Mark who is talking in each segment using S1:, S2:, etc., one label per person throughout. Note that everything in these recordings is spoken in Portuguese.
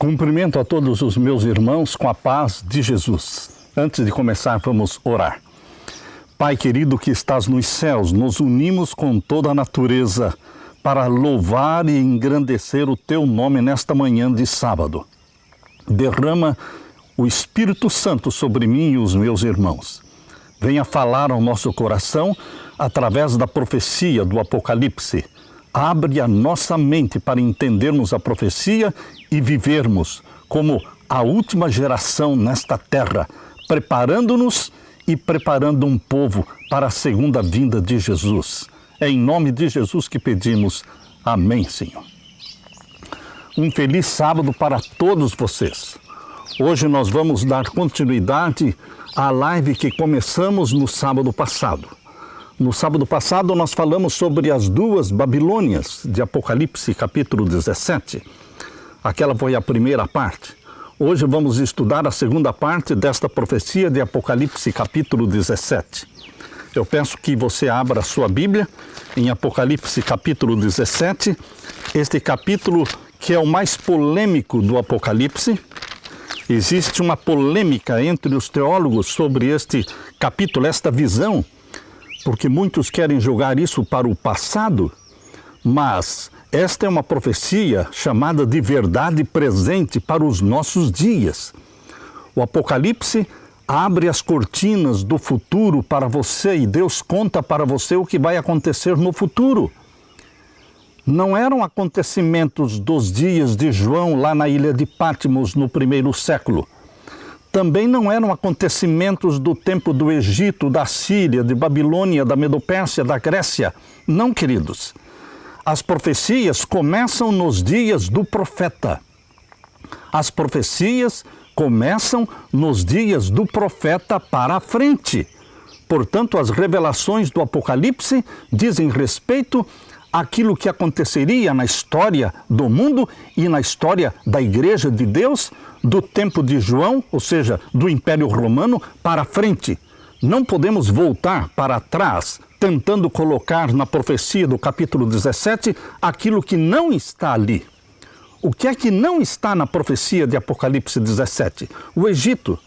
S1: Cumprimento a todos os meus irmãos com a paz de Jesus. Antes de começar, vamos orar. Pai querido que estás nos céus, nos unimos com toda a natureza para louvar e engrandecer o teu nome nesta manhã de sábado. Derrama o Espírito Santo sobre mim e os meus irmãos. Venha falar ao nosso coração através da profecia do Apocalipse. Abre a nossa mente para entendermos a profecia e vivermos como a última geração nesta terra, preparando-nos e preparando um povo para a segunda vinda de Jesus. É em nome de Jesus que pedimos. Amém, Senhor. Um feliz sábado para todos vocês. Hoje nós vamos dar continuidade à live que começamos no sábado passado. No sábado passado nós falamos sobre as duas Babilônias de Apocalipse, capítulo 17. Aquela foi a primeira parte. Hoje vamos estudar a segunda parte desta profecia de Apocalipse, capítulo 17. Eu peço que você abra a sua Bíblia em Apocalipse, capítulo 17. Este capítulo que é o mais polêmico do Apocalipse. Existe uma polêmica entre os teólogos sobre este capítulo, esta visão, porque muitos querem jogar isso para o passado, mas esta é uma profecia chamada de verdade presente para os nossos dias. O Apocalipse abre as cortinas do futuro para você e Deus conta para você o que vai acontecer no futuro. Não eram acontecimentos dos dias de João lá na ilha de Patmos no primeiro século. Também não eram acontecimentos do tempo do Egito, da Síria, de Babilônia, da Medopérsia, da Grécia. Não, queridos. As profecias começam nos dias do profeta. As profecias começam nos dias do profeta para a frente. Portanto, as revelações do Apocalipse dizem respeito àquilo que aconteceria na história do mundo e na história da Igreja de Deus, do tempo de João, ou seja, do Império Romano, para frente. Não podemos voltar para trás, tentando colocar na profecia do capítulo 17 aquilo que não está ali. O que é que não está na profecia de Apocalipse 17? O Egito,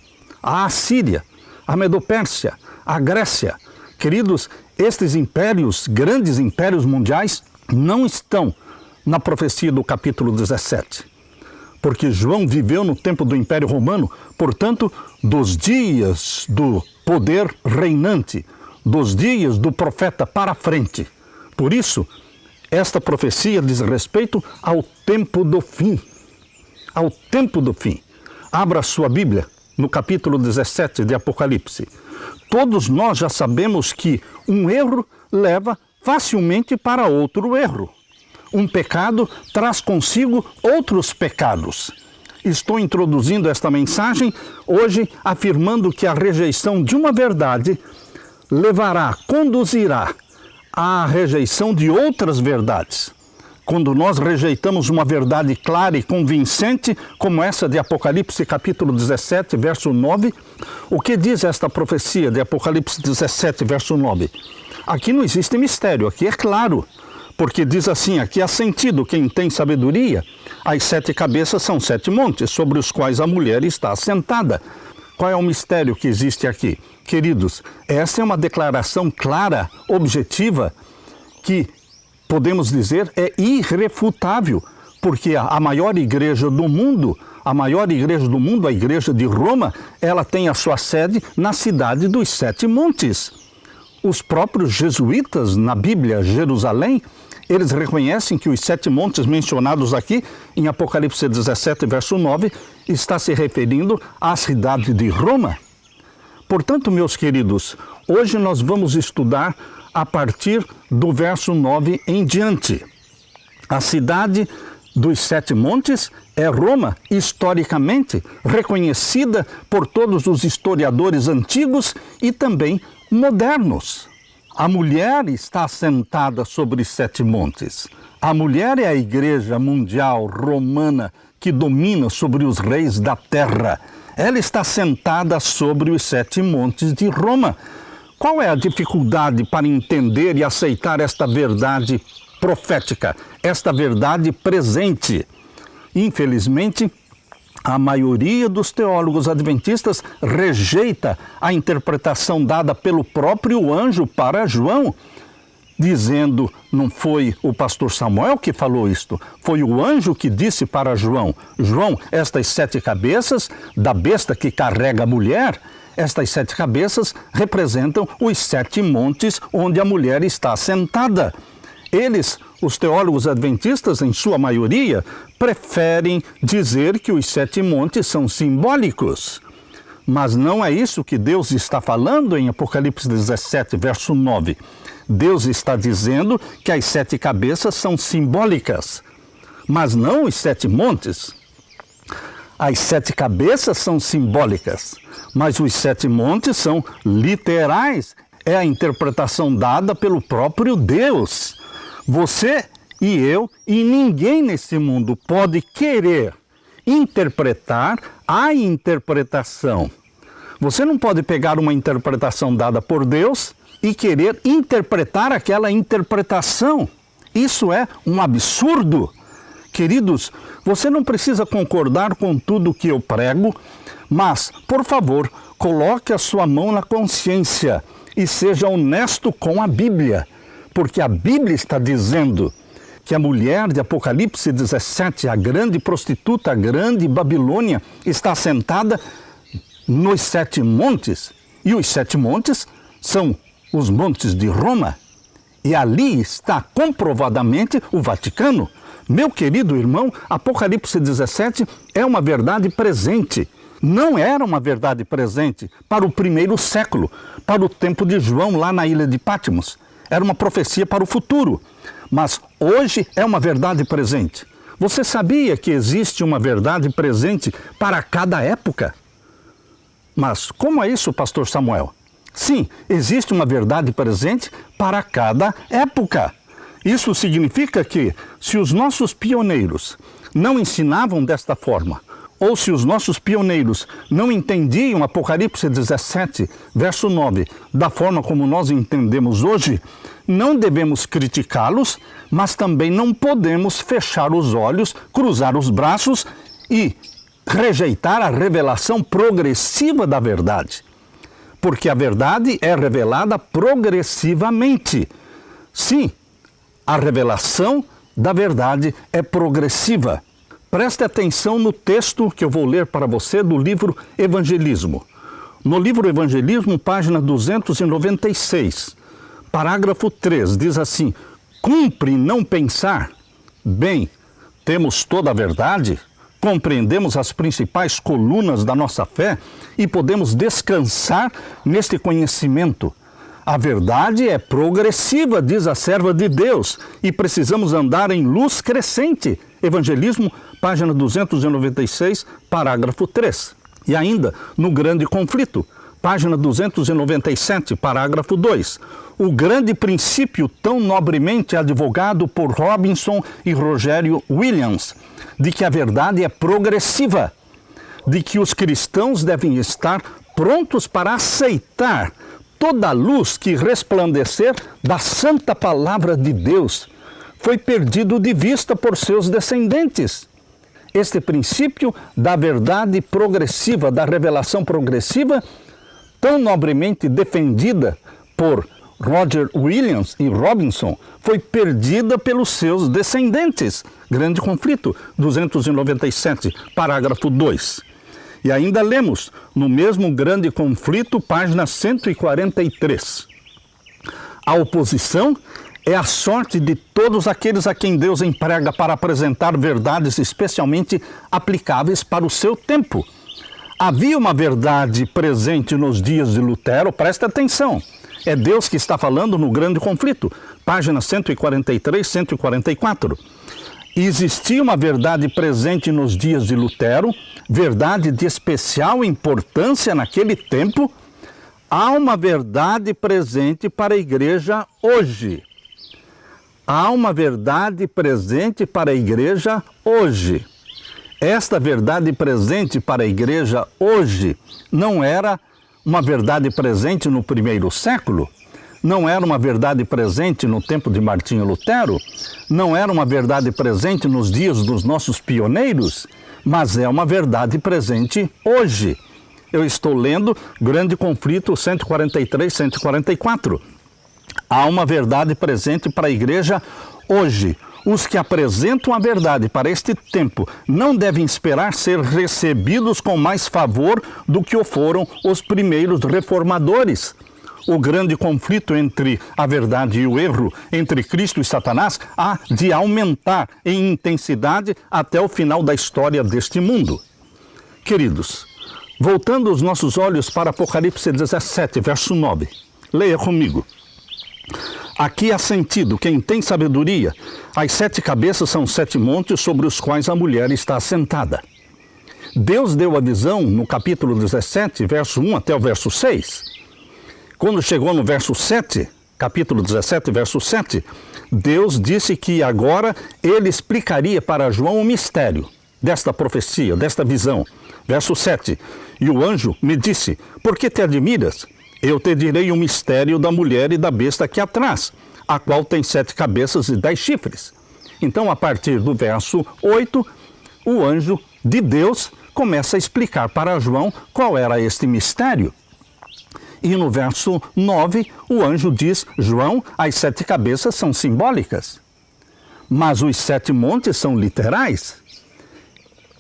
S1: a Assíria, a Medopérsia, a Grécia. Queridos, estes impérios, grandes impérios mundiais, não estão na profecia do capítulo 17. Porque João viveu no tempo do Império Romano, portanto, dos dias do poder reinante, dos dias do profeta para frente. Por isso, esta profecia diz respeito ao tempo do fim. Ao tempo do fim. Abra a sua Bíblia no capítulo 17 de Apocalipse. Todos nós já sabemos que um erro leva facilmente para outro erro. Um pecado traz consigo outros pecados. Estou introduzindo esta mensagem hoje afirmando que a rejeição de uma verdade conduzirá à rejeição de outras verdades. Quando nós rejeitamos uma verdade clara e convincente, como essa de Apocalipse capítulo 17, verso 9, o que diz esta profecia de Apocalipse 17, verso 9? Aqui não existe mistério, aqui é claro. Porque diz assim, aqui há sentido, quem tem sabedoria, as 7 cabeças são 7 montes, sobre os quais a mulher está assentada. Qual é o mistério que existe aqui? Queridos, essa é uma declaração clara, objetiva, que podemos dizer é irrefutável, porque a maior igreja do mundo, a igreja de Roma, ela tem a sua sede na cidade dos 7 montes. Os próprios jesuítas na Bíblia, Jerusalém, eles reconhecem que os 7 montes mencionados aqui em Apocalipse 17, verso 9, está se referindo à cidade de Roma. Portanto, meus queridos, hoje nós vamos estudar a partir do verso 9 em diante. A cidade dos 7 montes é Roma, historicamente reconhecida por todos os historiadores antigos e também modernos. A mulher está assentada sobre 7 montes. A mulher é a igreja mundial romana que domina sobre os reis da terra. Ela está sentada sobre os 7 montes de Roma. Qual é a dificuldade para entender e aceitar esta verdade profética, esta verdade presente? Infelizmente, A maioria dos teólogos adventistas rejeita a interpretação dada pelo próprio anjo para João, dizendo, não foi o pastor Samuel que falou isto, foi o anjo que disse para João, João, estas 7 cabeças da besta que carrega a mulher, estas 7 cabeças representam os 7 montes onde a mulher está sentada. Eles, os teólogos adventistas, em sua maioria, preferem dizer que os 7 montes são simbólicos. Mas não é isso que Deus está falando em Apocalipse 17, verso 9. Deus está dizendo que as 7 cabeças são simbólicas, mas não os 7 montes. As 7 cabeças são simbólicas, mas os 7 montes são literais. É a interpretação dada pelo próprio Deus. Você e eu e ninguém nesse mundo pode querer interpretar a interpretação. Você não pode pegar uma interpretação dada por Deus e querer interpretar aquela interpretação. Isso é um absurdo. Queridos, você não precisa concordar com tudo que eu prego, mas, por favor, coloque a sua mão na consciência e seja honesto com a Bíblia. Porque a Bíblia está dizendo que a mulher de Apocalipse 17, a grande prostituta, a grande Babilônia, está sentada nos 7 montes. E os 7 montes são os montes de Roma. E ali está comprovadamente o Vaticano. Meu querido irmão, Apocalipse 17 é uma verdade presente. Não era uma verdade presente para o primeiro século, para o tempo de João lá na ilha de Patmos. Era uma profecia para o futuro, mas hoje é uma verdade presente. Você sabia que existe uma verdade presente para cada época? Mas como é isso, pastor Samuel? Sim, existe uma verdade presente para cada época. Isso significa que, se os nossos pioneiros não ensinavam desta forma, ou se os nossos pioneiros não entendiam Apocalipse 17, verso 9, da forma como nós entendemos hoje, não devemos criticá-los, mas também não podemos fechar os olhos, cruzar os braços e rejeitar a revelação progressiva da verdade. Porque a verdade é revelada progressivamente. Sim, a revelação da verdade é progressiva. Preste atenção no texto que eu vou ler para você do livro Evangelismo. No livro Evangelismo, página 296, parágrafo 3, diz assim: cumpre não pensar? Bem, temos toda a verdade, compreendemos as principais colunas da nossa fé e podemos descansar neste conhecimento. A verdade é progressiva, diz a serva de Deus, e precisamos andar em luz crescente. Evangelismo, página 296, parágrafo 3. E ainda, no Grande Conflito, página 297, parágrafo 2. O grande princípio tão nobremente advogado por Robinson e Rogério Williams, de que a verdade é progressiva, de que os cristãos devem estar prontos para aceitar toda a luz que resplandecer da santa palavra de Deus, foi perdido de vista por seus descendentes. Este princípio da verdade progressiva, da revelação progressiva, tão nobremente defendida por Roger Williams e Robinson, foi perdida pelos seus descendentes. Grande Conflito, 297, parágrafo 2. E ainda lemos, no mesmo Grande Conflito, página 143. A oposição é a sorte de todos aqueles a quem Deus emprega para apresentar verdades especialmente aplicáveis para o seu tempo. Havia uma verdade presente nos dias de Lutero, presta atenção. É Deus que está falando no Grande Conflito, página 143, 144. Existia uma verdade presente nos dias de Lutero, verdade de especial importância naquele tempo. Há uma verdade presente para a igreja hoje. Há uma verdade presente para a igreja hoje. Esta verdade presente para a igreja hoje não era uma verdade presente no primeiro século, não era uma verdade presente no tempo de Martinho Lutero, não era uma verdade presente nos dias dos nossos pioneiros. mas é uma verdade presente hoje. Eu estou lendo Grande Conflito 143, 144. Há uma verdade presente para a igreja hoje. Os que apresentam a verdade para este tempo não devem esperar ser recebidos com mais favor do que o foram os primeiros reformadores. O grande conflito entre a verdade e o erro, entre Cristo e Satanás, há de aumentar em intensidade até o final da história deste mundo. Queridos, voltando os nossos olhos para Apocalipse 17, verso 9, leia comigo. Aqui há sentido, quem tem sabedoria, as 7 cabeças são 7 montes sobre os quais a mulher está assentada. Deus deu a visão no capítulo 17, verso 1 até o verso 6. Quando chegou no verso 7, capítulo 17, verso 7, Deus disse que agora ele explicaria para João o mistério desta profecia, desta visão. Verso 7, e o anjo me disse, por que te admiras? Eu te direi o mistério da mulher e da besta aqui atrás, a qual tem 7 cabeças e 10 chifres. Então, a partir do verso 8, o anjo de Deus começa a explicar para João qual era este mistério. E no verso 9, o anjo diz, João, as 7 cabeças são simbólicas, mas os 7 montes são literais.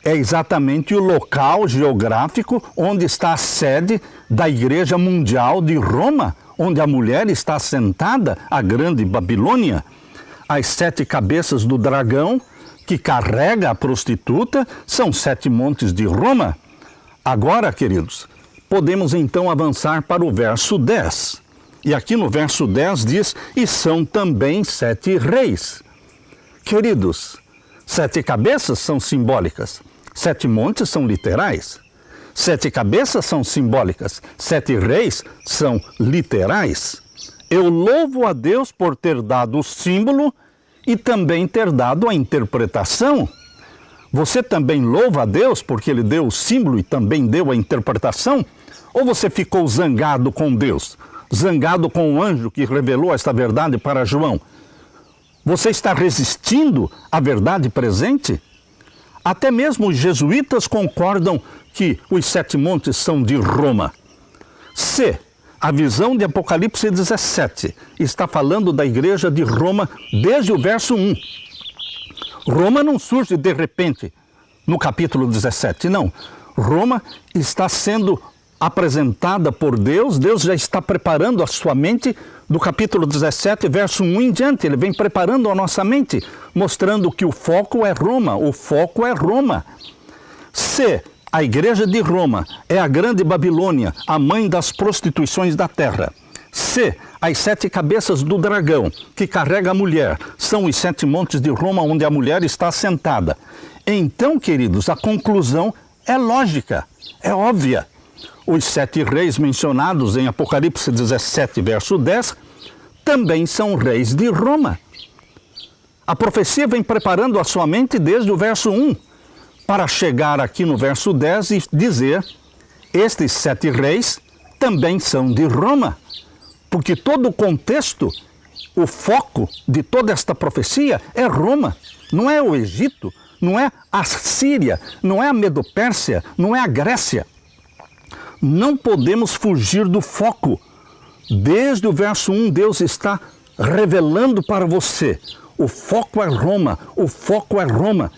S1: É exatamente o local geográfico onde está a sede da Igreja Mundial de Roma, onde a mulher está sentada, a grande Babilônia. As 7 cabeças do dragão, que carrega a prostituta, são 7 montes de Roma. Agora, queridos, podemos então avançar para o verso 10. E aqui no verso 10 diz, e são também 7 reis. Queridos, 7 cabeças são simbólicas. 7 montes são literais. 7 cabeças são simbólicas. 7 reis são literais. Eu louvo a Deus por ter dado o símbolo e também ter dado a interpretação. Você também louva a Deus porque Ele deu o símbolo e também deu a interpretação? Ou você ficou zangado com Deus? Zangado com o anjo que revelou esta verdade para João? Você está resistindo à verdade presente? Até mesmo os jesuítas concordam que os 7 montes são de Roma. Se a visão de Apocalipse 17 está falando da igreja de Roma desde o verso 1. Roma não surge de repente no capítulo 17, não. Roma está sendo apresentada por Deus, Deus já está preparando a sua mente do capítulo 17, verso 1 em diante. Ele vem preparando a nossa mente, mostrando que o foco é Roma, o foco é Roma. Se a igreja de Roma é a grande Babilônia, a mãe das prostituições da terra, se as 7 cabeças do dragão que carrega a mulher são os 7 montes de Roma onde a mulher está assentada, então, queridos, a conclusão é lógica, é óbvia. Os 7 reis mencionados em Apocalipse 17, verso 10, também são reis de Roma. A profecia vem preparando a sua mente desde o verso 1, para chegar aqui no verso 10 e dizer, estes 7 reis também são de Roma. Porque todo o contexto, o foco de toda esta profecia é Roma, não é o Egito, não é a Síria, não é a Medo-Pérsia, não é a Grécia. Não podemos fugir do foco. Desde o verso 1, Deus está revelando para você. O foco é Roma, o foco é Roma.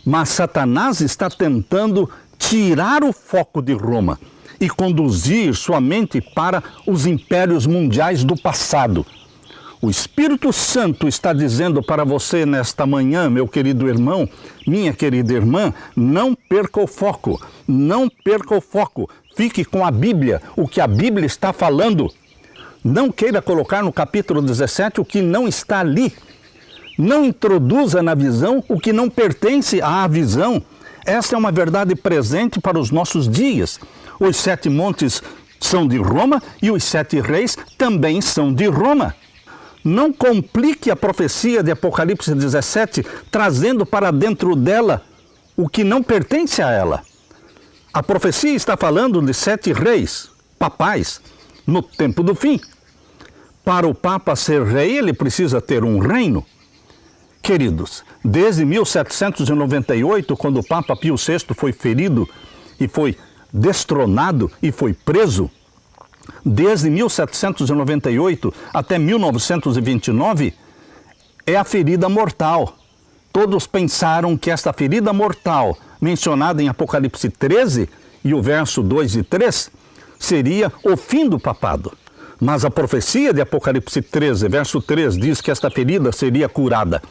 S1: Mas Satanás está tentando tirar o foco de Roma e conduzir sua mente para os impérios mundiais do passado. O Espírito Santo está dizendo para você nesta manhã, meu querido irmão, minha querida irmã, não perca o foco, não perca o foco. Fique com a Bíblia, o que a Bíblia está falando. Não queira colocar no capítulo 17 o que não está ali. Não introduza na visão o que não pertence à visão. Essa é uma verdade presente para os nossos dias. Os 7 montes são de Roma e os 7 reis também são de Roma. Não complique a profecia de Apocalipse 17, trazendo para dentro dela o que não pertence a ela. A profecia está falando de 7 reis papais no tempo do fim. Para o Papa ser rei, ele precisa ter um reino. Queridos, desde 1798, quando o Papa Pio VI foi ferido e foi destronado e foi preso, desde 1798 até 1929, é a ferida mortal. Todos pensaram que esta ferida mortal, mencionada em Apocalipse 13, e o verso 2 e 3, seria o fim do papado. Mas a profecia de Apocalipse 13, verso 3, diz que esta ferida seria curada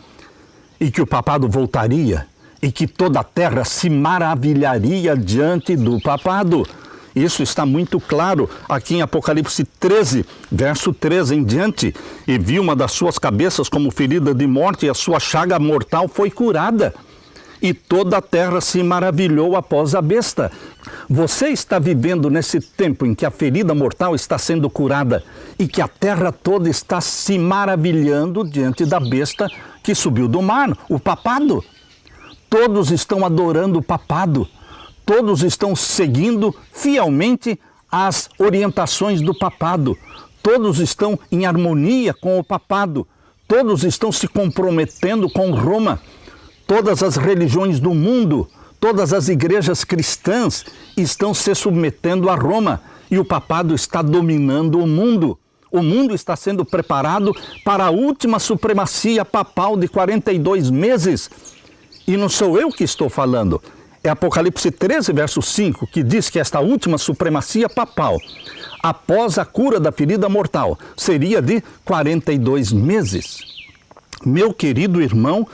S1: e que o papado voltaria e que toda a terra se maravilharia diante do papado. Isso está muito claro aqui em Apocalipse 13, verso 3 em diante. E vi uma das suas cabeças como ferida de morte, e a sua chaga mortal foi curada. E toda a terra se maravilhou após a besta. Você está vivendo nesse tempo em que a ferida mortal está sendo curada e que a terra toda está se maravilhando diante da besta que subiu do mar, o papado. Todos estão adorando o papado. Todos estão seguindo fielmente as orientações do papado. Todos estão em harmonia com o papado. Todos estão se comprometendo com Roma. Todas as religiões do mundo, todas as igrejas cristãs estão se submetendo a Roma. E o papado está dominando o mundo. O mundo está sendo preparado para a última supremacia papal de 42 meses. E não sou eu que estou falando. É Apocalipse 13, verso 5, que diz que esta última supremacia papal, após a cura da ferida mortal, seria de 42 meses. Meu querido irmão,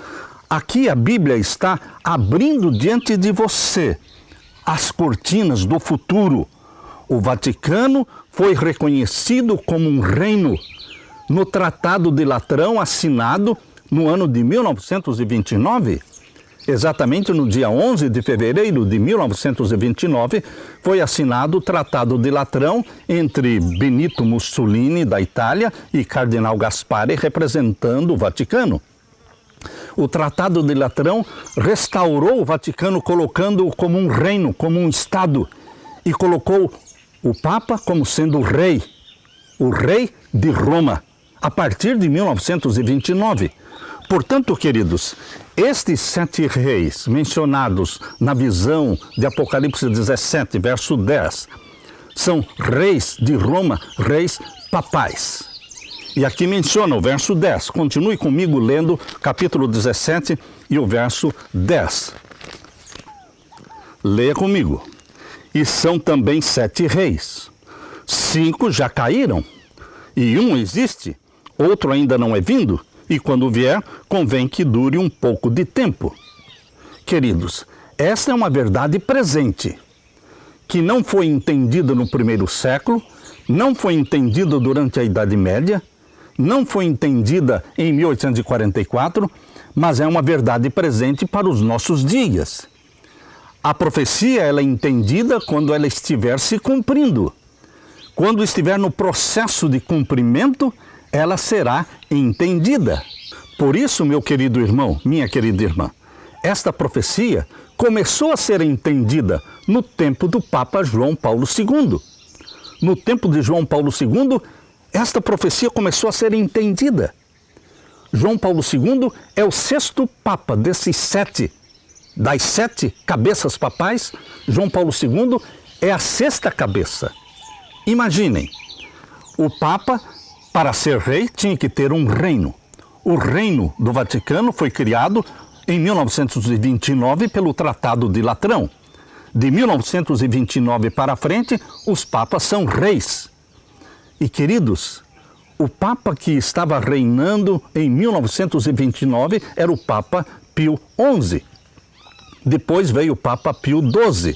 S1: aqui a Bíblia está abrindo diante de você as cortinas do futuro. O Vaticano foi reconhecido como um reino no Tratado de Latrão, assinado no ano de 1929. Exatamente no dia 11 de fevereiro de 1929, foi assinado o Tratado de Latrão entre Benito Mussolini, da Itália, e Cardeal Gaspari, representando o Vaticano. O Tratado de Latrão restaurou o Vaticano, colocando-o como um reino, como um Estado, e colocou o Papa como sendo o rei de Roma, a partir de 1929. Portanto, queridos, estes 7 reis mencionados na visão de Apocalipse 17, verso 10, são reis de Roma, reis papais. E aqui menciona o verso 10. Continue comigo lendo capítulo 17 e o verso 10. Leia comigo. E são também 7 reis. 5 já caíram, e um existe, outro ainda não é vindo, e quando vier, convém que dure um pouco de tempo. Queridos, essa é uma verdade presente, que não foi entendida no primeiro século, não foi entendida durante a Idade Média, não foi entendida em 1844, mas é uma verdade presente para os nossos dias. A profecia ela é entendida quando ela estiver se cumprindo. Quando estiver no processo de cumprimento, ela será entendida. Por isso, meu querido irmão, minha querida irmã, esta profecia começou a ser entendida no tempo do Papa João Paulo II. No tempo de João Paulo II, esta profecia começou a ser entendida. João Paulo II é o 6º Papa desses 7. Das 7 cabeças papais, João Paulo II é a 6ª cabeça. Imaginem, o Papa, para ser rei, tinha que ter um reino. O reino do Vaticano foi criado em 1929 pelo Tratado de Latrão. De 1929 para frente, os papas são reis. E, queridos, o Papa que estava reinando em 1929 era o Papa Pio XI. Depois veio o Papa Pio XII,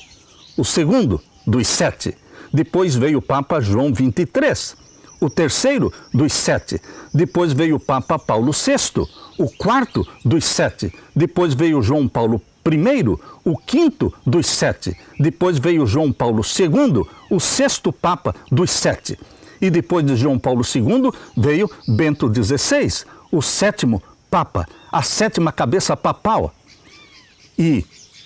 S1: o segundo dos 7. Depois veio o Papa João XXIII, o terceiro dos 7. Depois veio o Papa Paulo VI, o 4º dos 7. Depois veio João Paulo I, o 5º dos 7. Depois veio João Paulo II, o 6º Papa dos 7. E depois de João Paulo II veio Bento XVI, o 7º Papa, a 7ª cabeça papal. E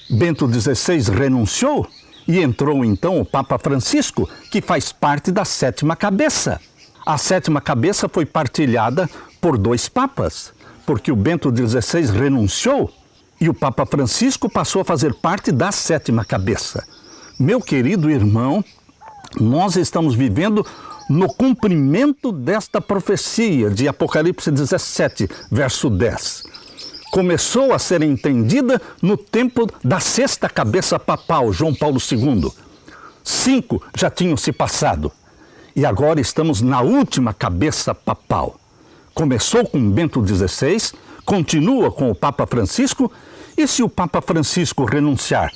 S1: Bento XVI renunciou e entrou então o Papa Francisco, que faz parte da 7ª cabeça. A 7ª cabeça foi partilhada por 2 papas, porque o Bento XVI renunciou e o Papa Francisco passou a fazer parte da sétima cabeça. Meu querido irmão, nós estamos vivendo no cumprimento desta profecia de Apocalipse 17, verso 10. Começou a ser entendida no tempo da sexta cabeça papal, João Paulo II. 5 já tinham se passado. E agora estamos na última cabeça papal. Começou com Bento XVI, continua com o Papa Francisco, e se o Papa Francisco renunciar?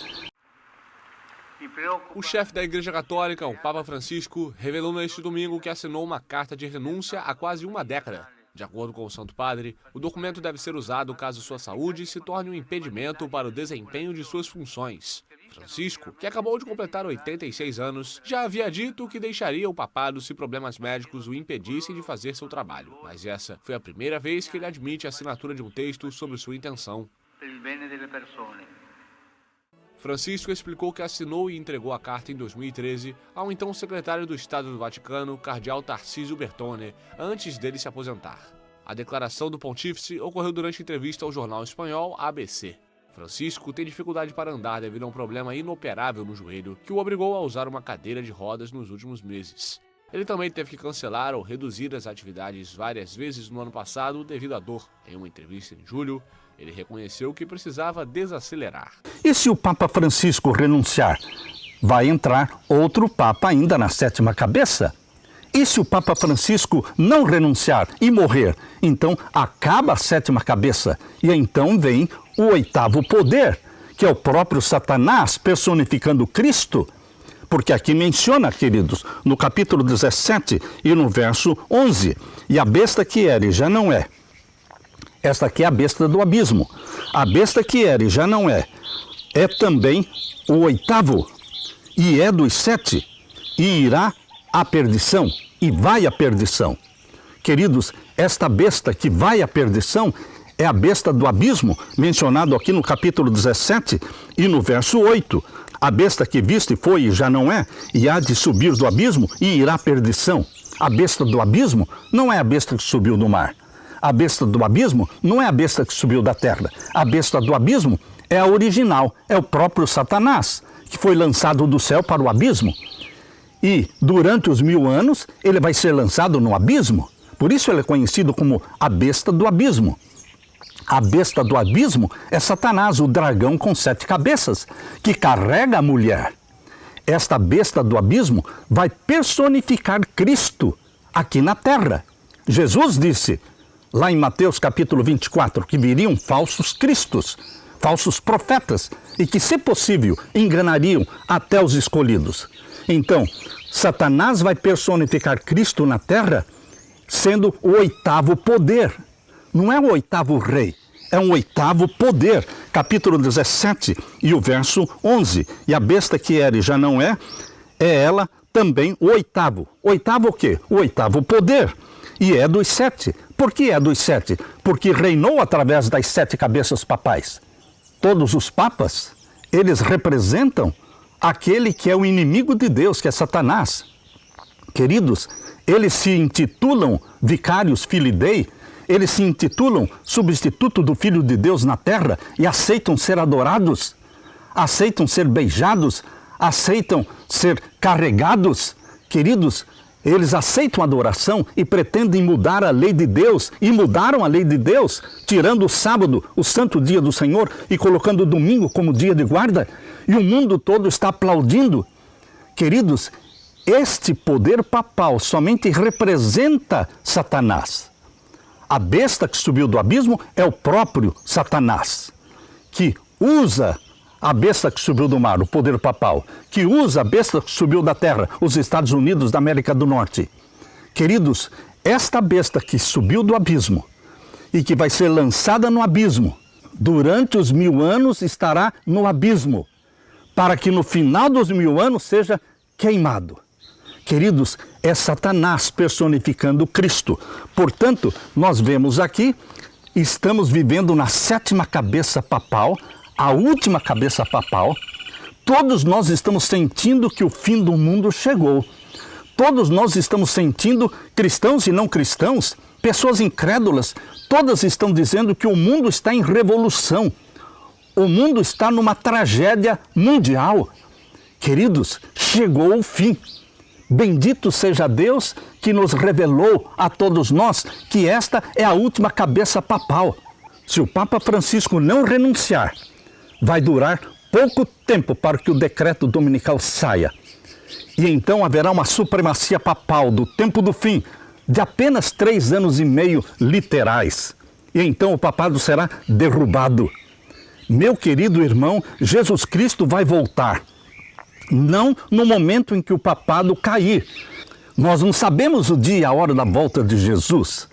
S2: O chefe da Igreja Católica, o Papa Francisco, revelou neste domingo que assinou uma carta de renúncia há quase uma década. De acordo com o Santo Padre, o documento deve ser usado caso sua saúde se torne um impedimento para o desempenho de suas funções. Francisco, que acabou de completar 86 anos, já havia dito que deixaria o papado se problemas médicos o impedissem de fazer seu trabalho. Mas essa foi a primeira vez que ele admite a assinatura de um texto sobre sua intenção. Francisco explicou que assinou e entregou a carta em 2013 ao então secretário do Estado do Vaticano, cardeal Tarcísio Bertone, antes dele se aposentar. A declaração do pontífice ocorreu durante entrevista ao jornal espanhol ABC. Francisco tem dificuldade para andar devido a um problema inoperável no joelho que o obrigou a usar uma cadeira de rodas nos últimos meses. Ele também teve que cancelar ou reduzir as atividades várias vezes no ano passado devido à dor. Em uma entrevista em julho, ele reconheceu que precisava desacelerar.
S1: E se o Papa Francisco renunciar? Vai entrar outro Papa ainda na sétima cabeça? E se o Papa Francisco não renunciar e morrer? Então acaba a sétima cabeça e então vem o oitavo poder, que é o próprio Satanás personificando Cristo. Porque aqui menciona, queridos, no capítulo 17 e no verso 11, e a besta que era e já não é. Esta aqui é a besta do abismo. A besta que era e já não é também o oitavo, e é dos 7, e irá à perdição, e vai à perdição. Queridos, esta besta que vai à perdição é a besta do abismo, mencionado aqui no capítulo 17 e no verso 8. A besta que viste foi e já não é, e há de subir do abismo e irá à perdição. A besta do abismo não é a besta que subiu do mar. A besta do abismo não é a besta que subiu da terra. A besta do abismo é a original, é o próprio Satanás, que foi lançado do céu para o abismo. E durante os 1000 anos ele vai ser lançado no abismo. Por isso ele é conhecido como a besta do abismo. A besta do abismo é Satanás, o dragão com 7 cabeças, que carrega a mulher. Esta besta do abismo vai personificar Cristo aqui na terra. Jesus disse, lá em Mateus capítulo 24, que viriam falsos cristos, falsos profetas, e que, se possível, enganariam até os escolhidos. Então, Satanás vai personificar Cristo na terra, sendo o oitavo poder. Não é o oitavo rei, é um oitavo poder. Capítulo 17 e o verso 11. E a besta que era e já não é ela também o oitavo. Oitavo o quê? O oitavo poder. E é dos 7. Por que é dos 7? Porque reinou através das 7 cabeças papais. Todos os papas, eles representam aquele que é o inimigo de Deus, que é Satanás. Queridos, eles se intitulam vicários filii Dei, eles se intitulam substituto do Filho de Deus na terra e aceitam ser adorados, aceitam ser beijados, aceitam ser carregados. Queridos, eles aceitam adoração e pretendem mudar a lei de Deus, e mudaram a lei de Deus, tirando o sábado, o santo dia do Senhor, e colocando o domingo como dia de guarda, e o mundo todo está aplaudindo. Queridos, este poder papal somente representa Satanás. A besta que subiu do abismo é o próprio Satanás, que usa a besta que subiu do mar, o poder papal, que usa a besta que subiu da terra, os Estados Unidos da América do Norte. Queridos, esta besta que subiu do abismo e que vai ser lançada no abismo, durante os 1000 anos estará no abismo, para que no final dos 1000 anos seja queimado. Queridos, é Satanás personificando Cristo. Portanto, nós vemos aqui, estamos vivendo na 7ª cabeça papal, a última cabeça papal. Todos nós estamos sentindo que o fim do mundo chegou. Todos nós estamos sentindo, cristãos e não cristãos, pessoas incrédulas, todas estão dizendo que o mundo está em revolução. O mundo está numa tragédia mundial. Queridos, chegou o fim. Bendito seja Deus que nos revelou a todos nós que esta é a última cabeça papal. Se o Papa Francisco não renunciar, vai durar pouco tempo para que o decreto dominical saia. E então haverá uma supremacia papal do tempo do fim, de apenas 3 anos e meio literais. E então o papado será derrubado. Meu querido irmão, Jesus Cristo vai voltar. Não no momento em que o papado cair. Nós não sabemos o dia e a hora da volta de Jesus,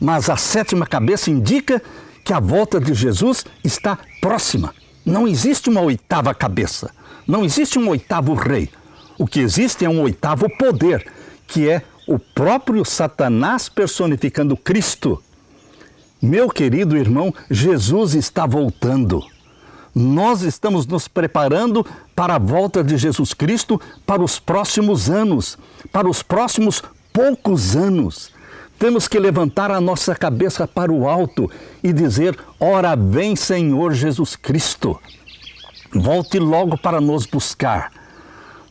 S1: mas a 7ª cabeça indica que a volta de Jesus está próxima. Não existe uma 8ª cabeça, não existe um 8º rei. O que existe é um 8º poder, que é o próprio Satanás personificando Cristo. Meu querido irmão, Jesus está voltando. Nós estamos nos preparando para a volta de Jesus Cristo para os próximos anos, para os próximos poucos anos. Temos que levantar a nossa cabeça para o alto e dizer: ora vem, Senhor Jesus Cristo. Volte logo para nos buscar.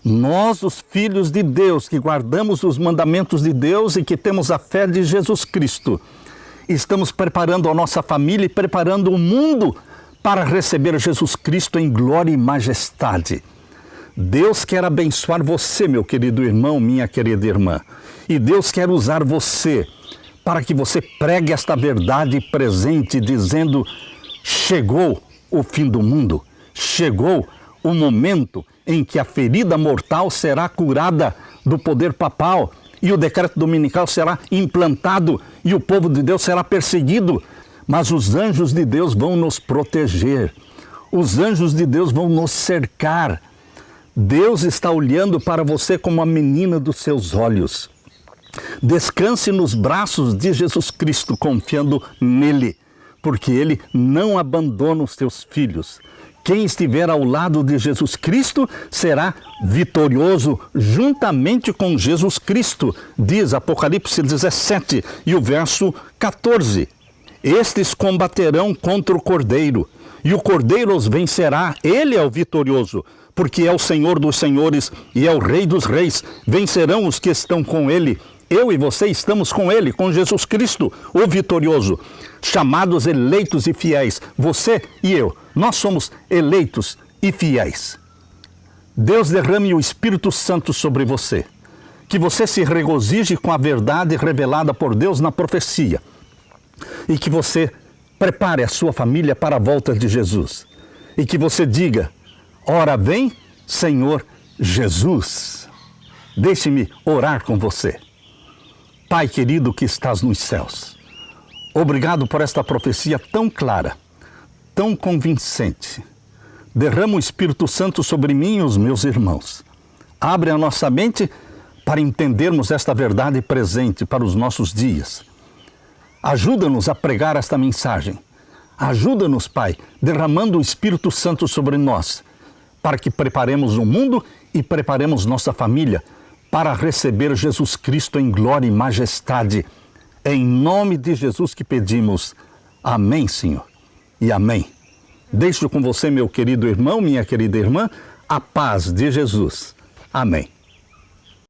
S1: Nós, os filhos de Deus, que guardamos os mandamentos de Deus e que temos a fé de Jesus Cristo, estamos preparando a nossa família e preparando o mundo para receber Jesus Cristo em glória e majestade. Deus quer abençoar você, meu querido irmão, minha querida irmã. E Deus quer usar você para que você pregue esta verdade presente, dizendo: chegou o fim do mundo, chegou o momento em que a ferida mortal será curada do poder papal e o decreto dominical será implantado e o povo de Deus será perseguido. Mas os anjos de Deus vão nos proteger, os anjos de Deus vão nos cercar. Deus está olhando para você como a menina dos seus olhos. Descanse nos braços de Jesus Cristo, confiando nele, porque ele não abandona os seus filhos. Quem estiver ao lado de Jesus Cristo será vitorioso juntamente com Jesus Cristo, diz Apocalipse 17 e o verso 14. Estes combaterão contra o Cordeiro, e o Cordeiro os vencerá. Ele é o vitorioso, porque é o Senhor dos senhores e é o Rei dos reis. Vencerão os que estão com ele. Eu e você estamos com ele, com Jesus Cristo, o vitorioso. Chamados, eleitos e fiéis. Você e eu, nós somos eleitos e fiéis. Deus derrame o Espírito Santo sobre você. Que você se regozije com a verdade revelada por Deus na profecia. E que você prepare a sua família para a volta de Jesus. E que você diga: ora vem, Senhor Jesus. Deixe-me orar com você. Pai querido que estás nos céus, obrigado por esta profecia tão clara, tão convincente. Derrama o Espírito Santo sobre mim e os meus irmãos. Abre a nossa mente para entendermos esta verdade presente para os nossos dias. Ajuda-nos a pregar esta mensagem. Ajuda-nos, Pai, derramando o Espírito Santo sobre nós, para que preparemos o mundo e preparemos nossa família para receber Jesus Cristo em glória e majestade. Em nome de Jesus que pedimos. Amém, Senhor, e amém. Deixo com você, meu querido irmão, minha querida irmã, a paz de Jesus. Amém.